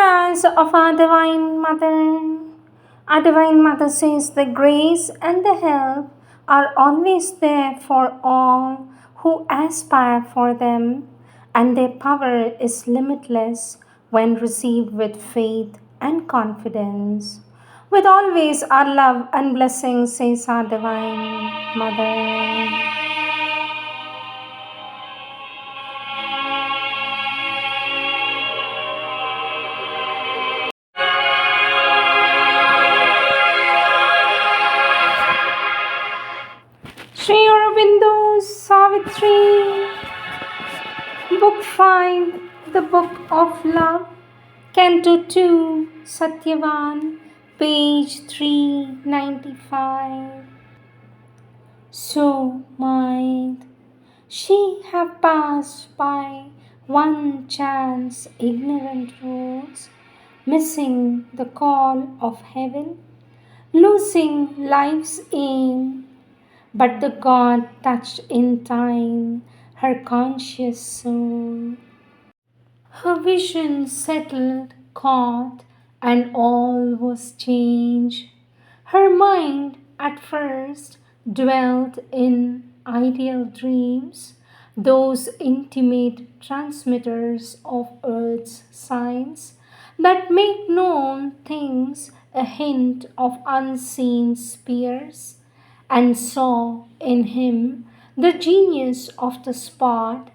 prayers of our Divine Mother. Our Divine Mother says the grace and the help are always there for all who aspire for them, and their power is limitless when received with faith and confidence. With always our love and blessings, says our Divine Mother. Sri Aurobindo Savitri, Book 5, The Book of Love, Canto 2, Satyavan, page 395. So might she have passed by one chance ignorant roads, missing the call of heaven, losing life's aim. But the God touched in time her conscious soul. Her vision settled, caught, and all was changed. Her mind at first dwelt in ideal dreams, those intimate transmitters of earth's signs that make known things a hint of unseen spheres, and saw in him the genius of the spot,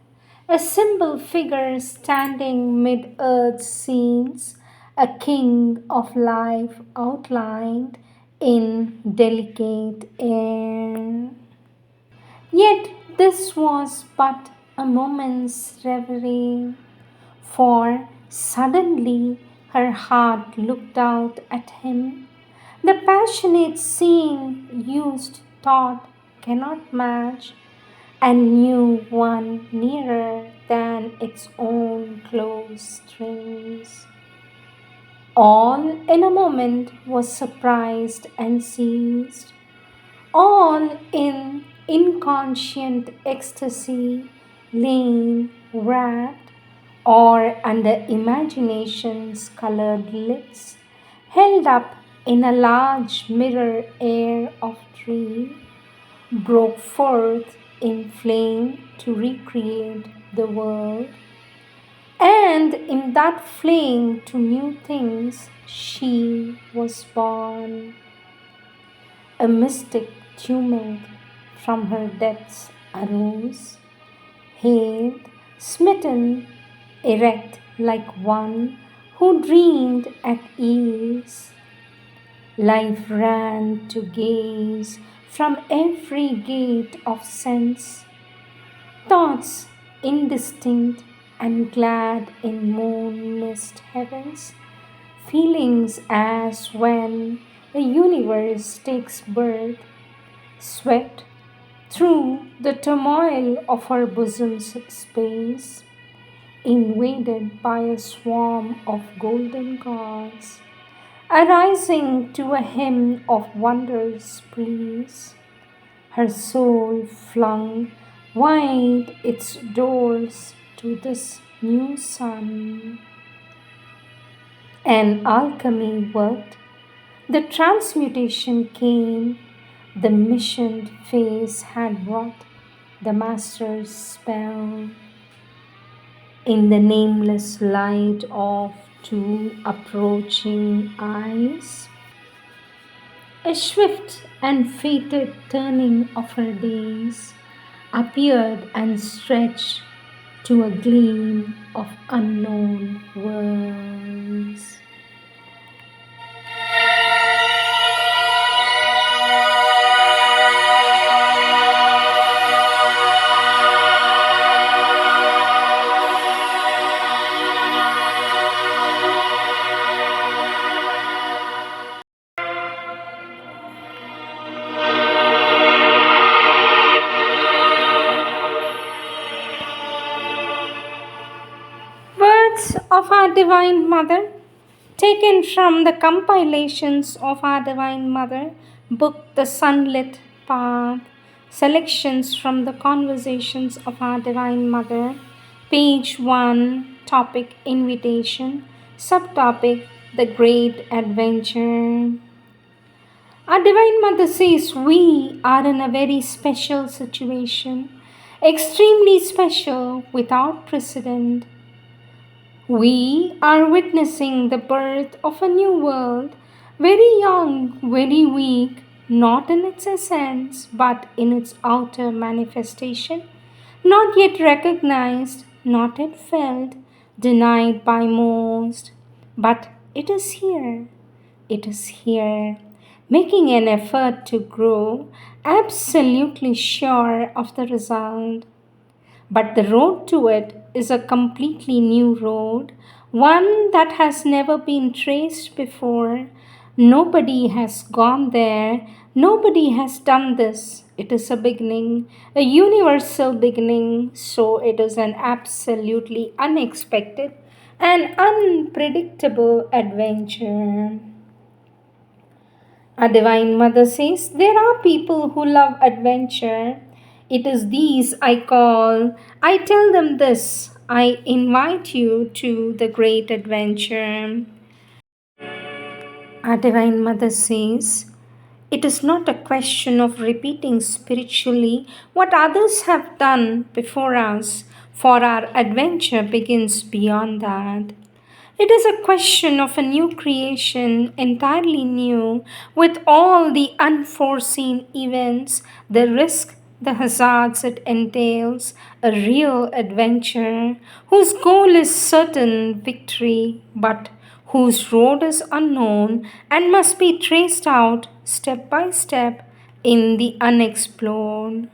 a simple figure standing mid earth's scenes, a king of life outlined in delicate air. Yet this was but a moment's reverie, for suddenly her heart looked out at him. The passionate seeing used thought cannot match, and knew one nearer than its own close strings. All in a moment was surprised and seized, all in inconscient ecstasy, lain wrapped, or under imagination's colored lids, held up in a large mirror air of dream, broke forth in flame to recreate the world. And in that flame to new things she was born. A mystic tumult from her depths arose, hailed, smitten, erect like one who dreamed at ease. Life ran to gaze from every gate of sense, thoughts indistinct and glad in moon-mist heavens, feelings as when a universe takes birth, swept through the turmoil of her bosom's space, invaded by a swarm of golden gods, arising to a hymn of wondrous praise. Her soul flung wide its doors to this new sun. An alchemy worked, the transmutation came, the missioned face had wrought the master's spell. In the nameless light of two approaching eyes, a swift and fated turning of her days appeared and stretched to a gleam of unknown worlds. Words of our Divine Mother, taken from the compilations of our Divine Mother, book The Sunlit Path, selections from the Conversations of our Divine Mother, page 1, topic Invitation, Subtopic: The Great Adventure. Our Divine Mother says we are in a very special situation, extremely special, without precedent. We are witnessing the birth of a new world, very young, very weak, not in its essence, but in its outer manifestation, not yet recognized, not yet felt, denied by most. But it is here, making an effort to grow, absolutely sure of the result. But the road to it is a completely new road, one that has never been traced before. Nobody has gone there, nobody has done this. It is a beginning, a universal beginning, so it is an absolutely unexpected and unpredictable adventure. Our Divine Mother says there are people who love adventure. It is these I call. I tell them this. I invite you to the great adventure. Our Divine Mother says it is not a question of repeating spiritually what others have done before us, for our adventure begins beyond that. It is a question of a new creation, entirely new, with all the unforeseen events, the risk, the hazards it entails, a real adventure whose goal is certain victory, but whose road is unknown and must be traced out step by step in the unexplored.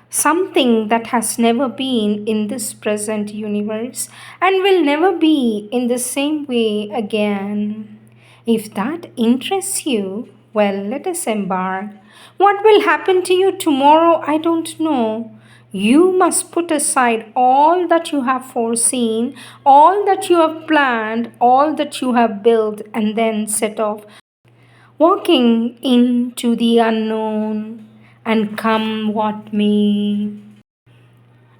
Something that has never been in this present universe and will never be in the same way again. If that interests you, well, let us embark. What will happen to you tomorrow, I don't know. You must put aside all that you have foreseen, all that you have planned, all that you have built, and then set off, walking into the unknown, and come what may.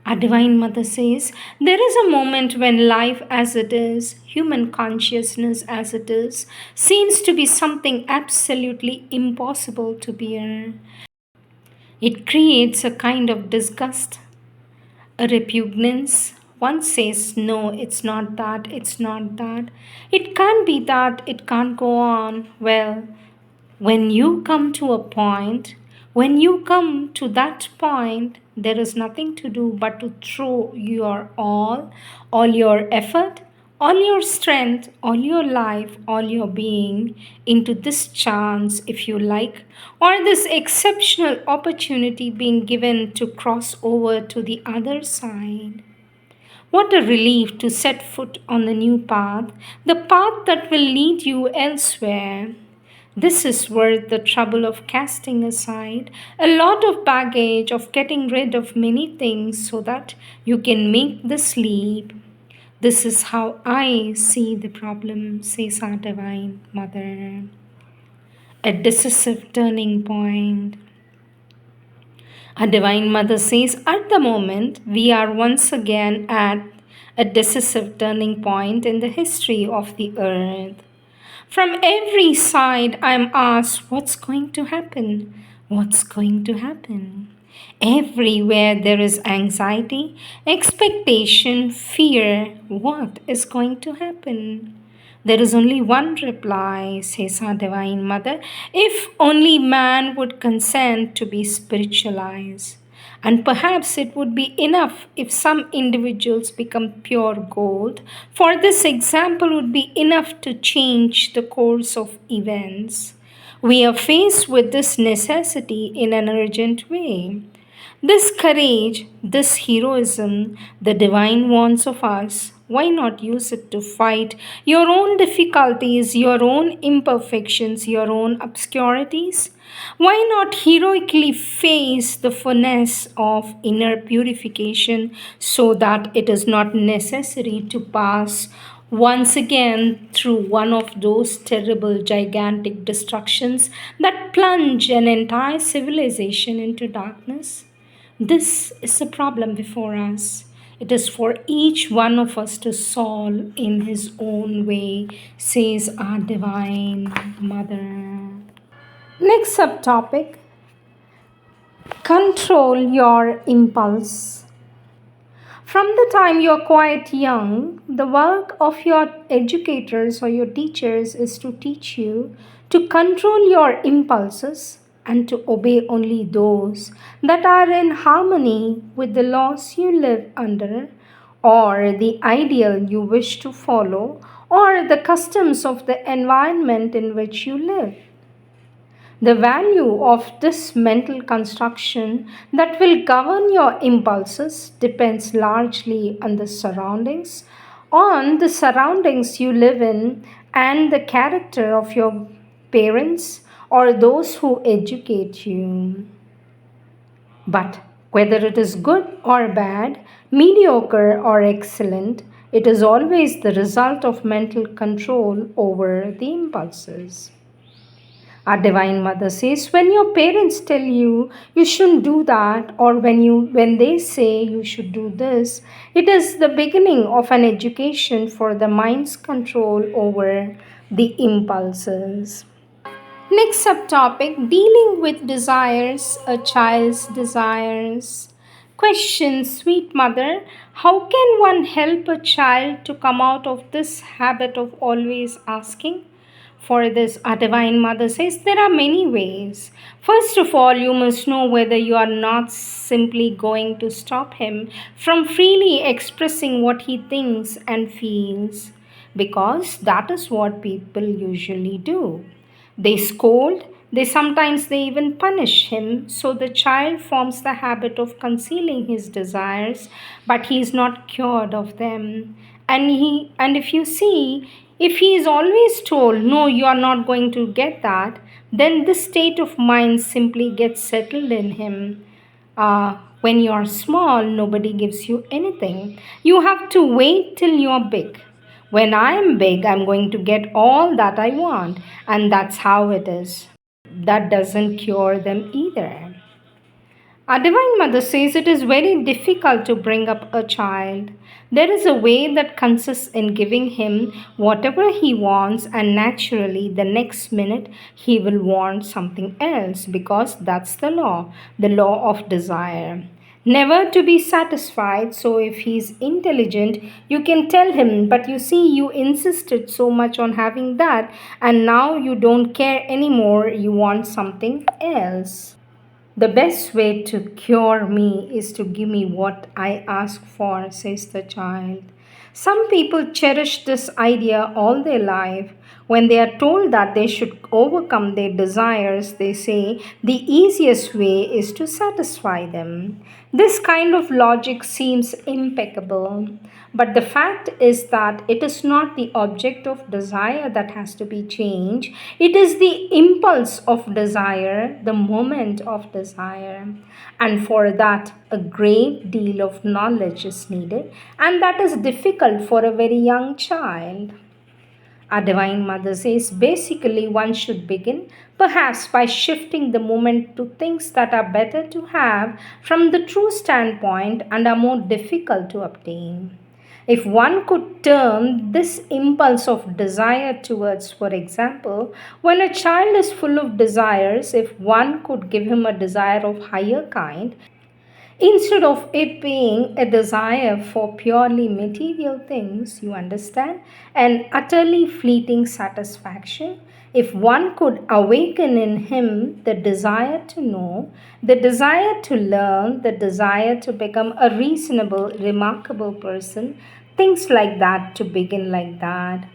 Our Divine Mother says there is a moment when life as it is, human consciousness as it is, seems to be something absolutely impossible to bear. It creates a kind of disgust, a repugnance. One says, no, it's not that, it's not that. It can't be that, it can't go on. Well, when you come to a point, when you come to that point, there is nothing to do but to throw your all your effort, all your strength, all your life, all your being into this chance, if you like, or this exceptional opportunity being given to cross over to the other side. What a relief to set foot on the new path, the path that will lead you elsewhere. This is worth the trouble of casting aside a lot of baggage, of getting rid of many things so that you can make this leap. This is how I see the problem, says our Divine Mother. A decisive turning point. Our Divine Mother says at the moment we are once again at a decisive turning point in the history of the earth. From every side, I'm asked, what's going to happen? What's going to happen? Everywhere there is anxiety, expectation, fear. What is going to happen? There is only one reply, says our Divine Mother, if only man would consent to be spiritualized. And perhaps it would be enough if some individuals become pure gold, for this example would be enough to change the course of events. We are faced with this necessity in an urgent way. This courage, this heroism, the divine wants of us, why not use it to fight your own difficulties, your own imperfections, your own obscurities? Why not heroically face the furnace of inner purification so that it is not necessary to pass once again through one of those terrible gigantic destructions that plunge an entire civilization into darkness? This is the problem before us. It is for each one of us to solve in his own way, says our Divine Mother. Next subtopic: control your impulse. From the time you're quite young, the work of your educators or your teachers is to teach you to control your impulses and to obey only those that are in harmony with the laws you live under, or the ideal you wish to follow, or the customs of the environment in which you live. The value of this mental construction that will govern your impulses depends largely on the surroundings you live in, and the character of your parents or those who educate you. But whether it is good or bad, mediocre or excellent, it is always the result of mental control over the impulses. Our Divine Mother says, when your parents tell you you shouldn't do that, or when they say you should do this, it is the beginning of an education for the mind's control over the impulses. Next subtopic: dealing with desires, a child's desires. Question: sweet mother, how can one help a child to come out of this habit of always asking? For this, our Divine Mother says there are many ways. First of all, you must know whether you are not simply going to stop him from freely expressing what he thinks and feels, because that is what people usually do. They scold, they even punish him, so the child forms the habit of concealing his desires, but he is not cured of them. And if you see, if he is always told, no, you are not going to get that, then this state of mind simply gets settled in him. When you are small, nobody gives you anything. You have to wait till you are big. When I am big, I'm going to get all that I want, and that's how it is. That doesn't cure them either. Our Divine Mother says it is very difficult to bring up a child. There is a way that consists in giving him whatever he wants, and naturally, the next minute, he will want something else, because that's the law of desire. Never to be satisfied, so if he's intelligent, you can tell him, but you see, you insisted so much on having that, and now you don't care anymore, you want something else. The best way to cure me is to give me what I ask for, says the child. Some people cherish this idea all their life. When they are told that they should overcome their desires, they say the easiest way is to satisfy them. This kind of logic seems impeccable, but the fact is that it is not the object of desire that has to be changed. It is the impulse of desire, the moment of desire. And for that, a great deal of knowledge is needed, and that is difficult for a very young child. Our Divine Mother says basically one should begin perhaps by shifting the moment to things that are better to have from the true standpoint and are more difficult to obtain. If one could turn this impulse of desire towards, for example, when a child is full of desires, if one could give him a desire of higher kind, instead of it being a desire for purely material things, you understand, an utterly fleeting satisfaction, if one could awaken in him the desire to know, the desire to learn, the desire to become a reasonable, remarkable person, things like that, to begin like that.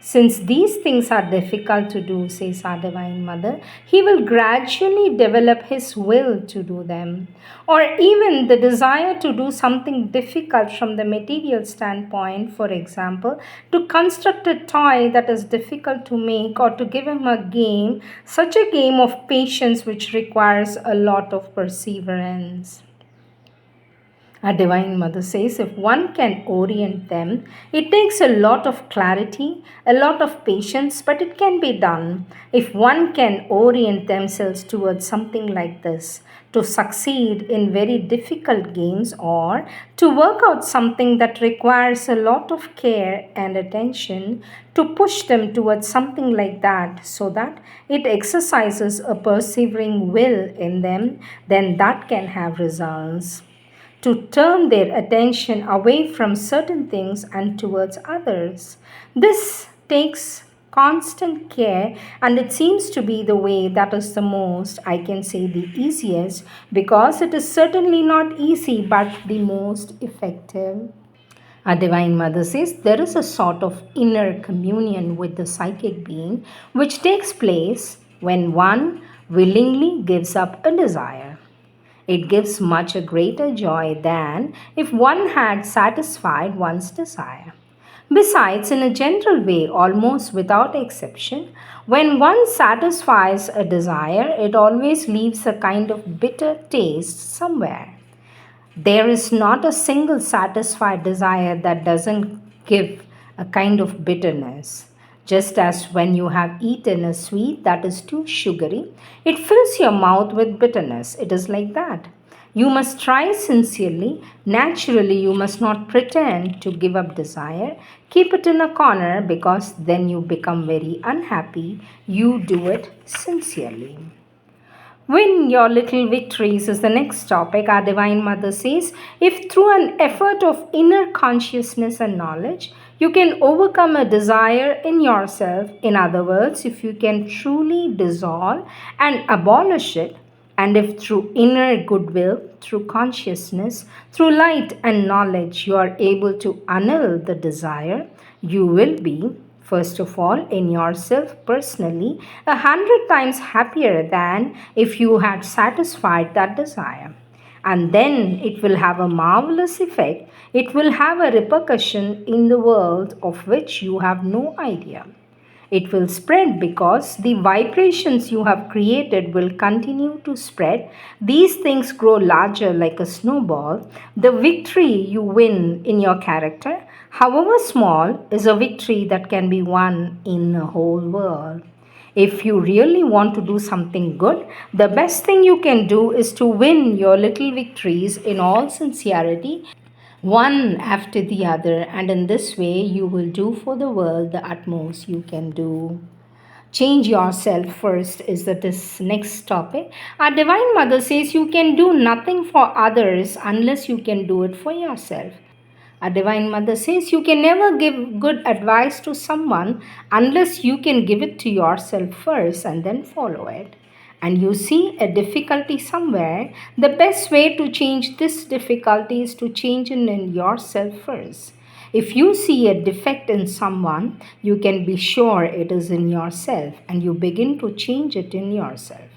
Since these things are difficult to do, says our Divine Mother, he will gradually develop his will to do them. Or even the desire to do something difficult from the material standpoint, for example, to construct a toy that is difficult to make, or to give him a game, such a game of patience which requires a lot of perseverance. A Divine Mother says if one can orient them, it takes a lot of clarity, a lot of patience, but it can be done. If one can orient themselves towards something like this, to succeed in very difficult games or to work out something that requires a lot of care and attention, to push them towards something like that so that it exercises a persevering will in them, then that can have results to turn their attention away from certain things and towards others. This takes constant care, and it seems to be the way that is the most, I can say, the easiest, because it is certainly not easy but the most effective. Our Divine Mother says there is a sort of inner communion with the psychic being which takes place when one willingly gives up a desire. It gives much a greater joy than if one had satisfied one's desire. Besides, in a general way, almost without exception, when one satisfies a desire, it always leaves a kind of bitter taste somewhere. There is not a single satisfied desire that doesn't give a kind of bitterness. Just as when you have eaten a sweet that is too sugary, it fills your mouth with bitterness. It is like that. You must try sincerely. Naturally, you must not pretend to give up desire. Keep it in a corner because then you become very unhappy. You do it sincerely. Win your little victories is the next topic. Our Divine Mother says if through an effort of inner consciousness and knowledge, you can overcome a desire in yourself, in other words, if you can truly dissolve and abolish it, and if through inner goodwill, through consciousness, through light and knowledge, you are able to annul the desire, you will be, first of all, in yourself personally, 100 times happier than if you had satisfied that desire. And then it will have a marvelous effect. It will have a repercussion in the world of which you have no idea. It will spread because the vibrations you have created will continue to spread. These things grow larger like a snowball. The victory you win in your character, however small, is a victory that can be won in the whole world. If you really want to do something good, the best thing you can do is to win your little victories in all sincerity, one after the other, and in this way you will do for the world the utmost you can do. Change yourself first is the this next topic. Our Divine Mother says you can do nothing for others unless you can do it for yourself. A Divine Mother says you can never give good advice to someone unless you can give it to yourself first and then follow it. And you see a difficulty somewhere, the best way to change this difficulty is to change it in yourself first. If you see a defect in someone, you can be sure it is in yourself and you begin to change it in yourself.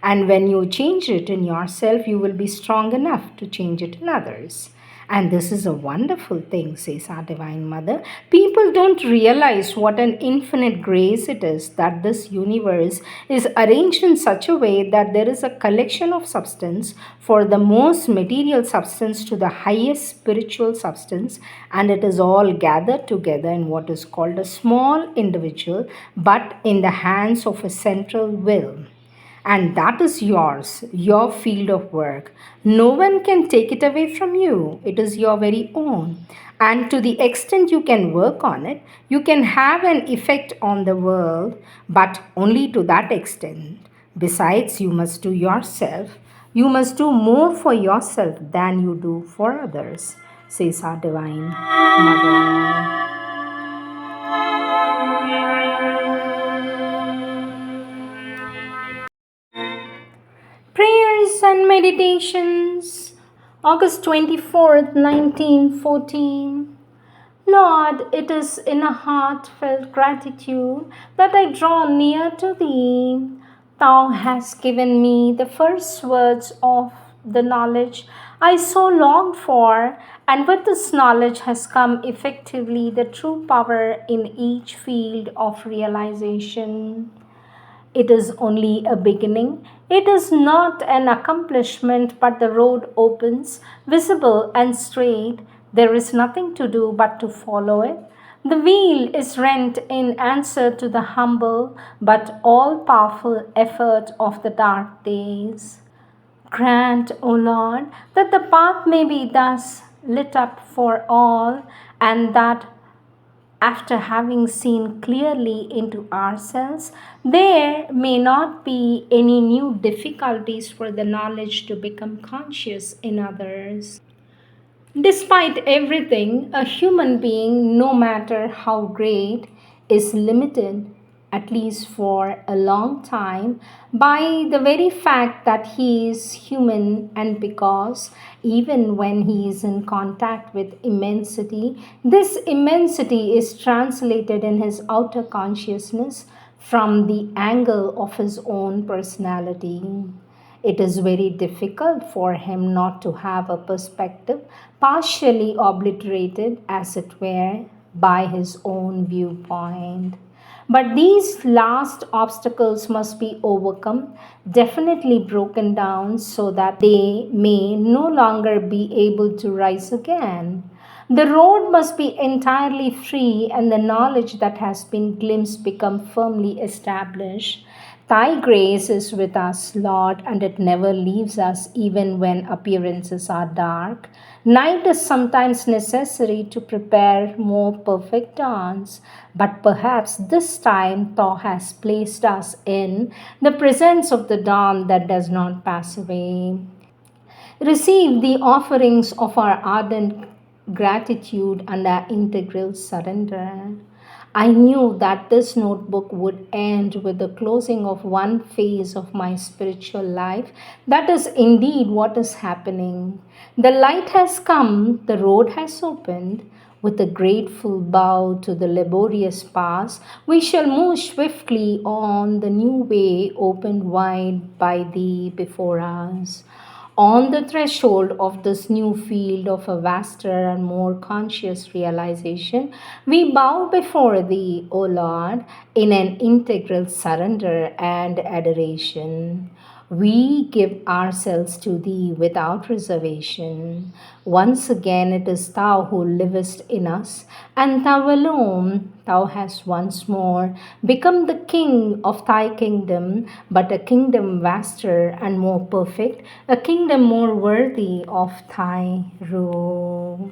And when you change it in yourself, you will be strong enough to change it in others. And this is a wonderful thing, says our Divine Mother. People don't realize what an infinite grace it is that this universe is arranged in such a way that there is a collection of substance for the most material substance to the highest spiritual substance, and it is all gathered together in what is called a small individual, but in the hands of a central will. And that is yours, your field of work. No one can take it away from you. It is your very own. And to the extent you can work on it, you can have an effect on the world, but only to that extent. Besides, you must do yourself. You must do more for yourself than you do for others, says our Divine Mother. Prayers and Meditations, August 24th, 1914. Lord, it is in a heartfelt gratitude that I draw near to Thee. Thou hast given me the first words of the knowledge I so longed for, and with this knowledge has come effectively the true power in each field of realization. It is only a beginning. It is not an accomplishment, but the road opens, visible and straight. There is nothing to do but to follow it. The wheel is rent in answer to the humble but all powerful effort of the dark days. Grant, O Lord, that the path may be thus lit up for all, and that after having seen clearly into ourselves, there may not be any new difficulties for the knowledge to become conscious in others. Despite everything, a human being, no matter how great, is limited, at least for a long time, by the very fact that he is human, and because even when he is in contact with immensity, this immensity is translated in his outer consciousness from the angle of his own personality. It is very difficult for him not to have a perspective partially obliterated, as it were, by his own viewpoint. But these last obstacles must be overcome, definitely broken down, so that they may no longer be able to rise again. The road must be entirely free, and the knowledge that has been glimpsed become firmly established. Thy grace is with us, Lord, and it never leaves us even when appearances are dark. Night is sometimes necessary to prepare more perfect dawns, but perhaps this time Thou hast placed us in the presence of the dawn that does not pass away. Receive the offerings of our ardent gratitude and our integral surrender. I knew that this notebook would end with the closing of one phase of my spiritual life. That is indeed what is happening. The light has come, the road has opened. With a grateful bow to the laborious past, we shall move swiftly on the new way opened wide by Thee before us. On the threshold of this new field of a vaster and more conscious realization, we bow before Thee, O Lord, in an integral surrender and adoration. We give ourselves to Thee without reservation. Once again, it is Thou who livest in us, and Thou alone. Thou hast once more become the King of Thy kingdom, but a kingdom vaster and more perfect, a kingdom more worthy of Thy rule.